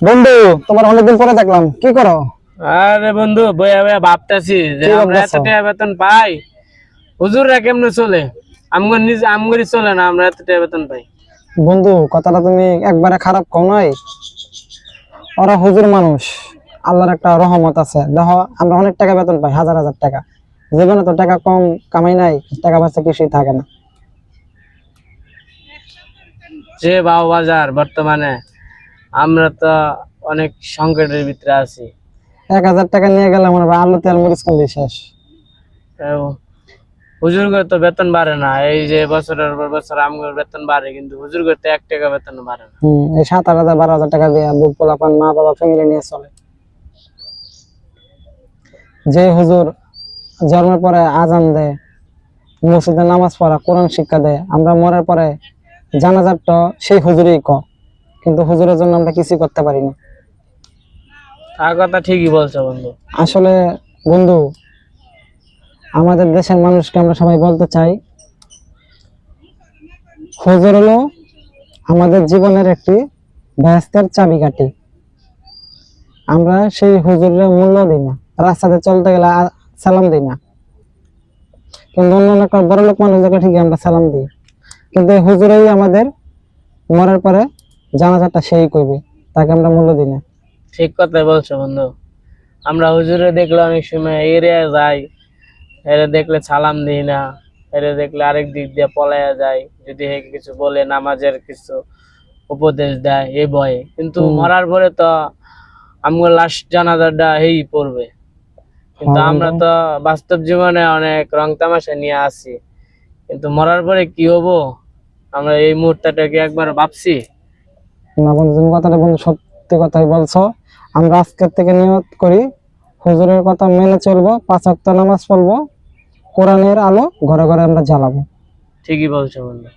বন্ধু, তোমার অনেকদিন পরে দেখলাম, কি করো? আরে বন্ধু, বইয়া বইয়া ভাবতেছি যে কি আমরা এত ভাবতেছো? টাকা বেতন পাই, হুজুররা কেমনে চলে? আমগর নিজ আমগরি চলে না, আমরা এত টাকা বেতন পাই। বন্ধু, কথাটা তুমি একবারে খারাপ কও নাই। ওরা হুজুর মানুষ, আল্লাহর একটা রহমত আছে। দেখো, আমরা অনেক টাকা বেতন পাই, হাজার হাজার টাকা। জীবনে তো টাকা কম কামাই নাই, টাকা পয়সা কিছুই থাকে না। যে বাও বাজার বর্তমানে আমরা তো অনেক সংকটের ভিতরে আছি। 1,000 টাকা নিয়ে গেলে মনে হয় আলু তেল মরিচ কিনলে শেষ। হুজুরগর তো বেতন বাড়ে না, এই যে বছরের পর বছর আমগর বেতন বাড়ে, কিন্তু হুজুরগর তো 1 টাকা বেতন বাড়ে না। এই 7,000 12,000 টাকা দিয়ে বুক পোলাপান মা বাবা ফ্যামিলি নিয়ে চলে। যে হুজুর জন্মের পরে আজান দেয়, মসজিদে নামাজ পড়া, কোরআন শিক্ষা দেয়, আমরা মরার পরে জানাজারটা সেই হুজুরই কিন্তু হুজুরের জন্য আমরা কিছুই করতে পারি না। তার কথা ঠিকই বলছো বন্ধু। আসলে বন্ধু, আমাদের দেশের মানুষকে আমরা সবাই বলতে চাই, হুজুর হলো আমাদের জীবনের একটি বেহেশতের চাবিকাঠি। আমরা সেই হুজুরের মূল্য দিই না, রাস্তাতে চলতে গেলে সালাম দিই না, কিন্তু অন্য একটা বড় লোক মানুষদেরকে ঠিকই আমরা সালাম দিই। কিন্তু এই হুজুরই আমাদের মরার পরে জানাজাটা সেই করবে, তাকে আমরা মূল্য দিই না। ঠিক কথাই বলছো বন্ধু। আমরা হুজুরে দেখলে অনেক সময় এড়িয়ে যাই, এরে দেখলে সালাম দিই না, এরে দেখলে আরেক দিক দিয়ে পলাইয়া যায়, যদি হে কিছু বলে নামাজের কিছু উপদেশ দেয় এই ভয়ে। কিন্তু মরার পরে তো আমগো লাশ জানাজাটা হেই পড়বে। কিন্তু হ্যাঁ আমরা বন্ধু। তো বাস্তব জীবনে অনেক রং তামাশা নিয়ে আছি, কিন্তু মরার পরে কি হবো আমরা এই মুহূর্তটা কি একবার ভাবছি? না বন্ধু, তুমি কথাটা বন্ধু সত্যি কথাই বলছো। আমরা আজকের থেকে নিয়ত করি, হুজুরের কথা মেনে চলবো, 5 ওয়াক্ত নামাজ পড়বো, কোরআনের আলো ঘরে ঘরে আমরা জ্বালাবো। ঠিকই বলছো বন্ধু।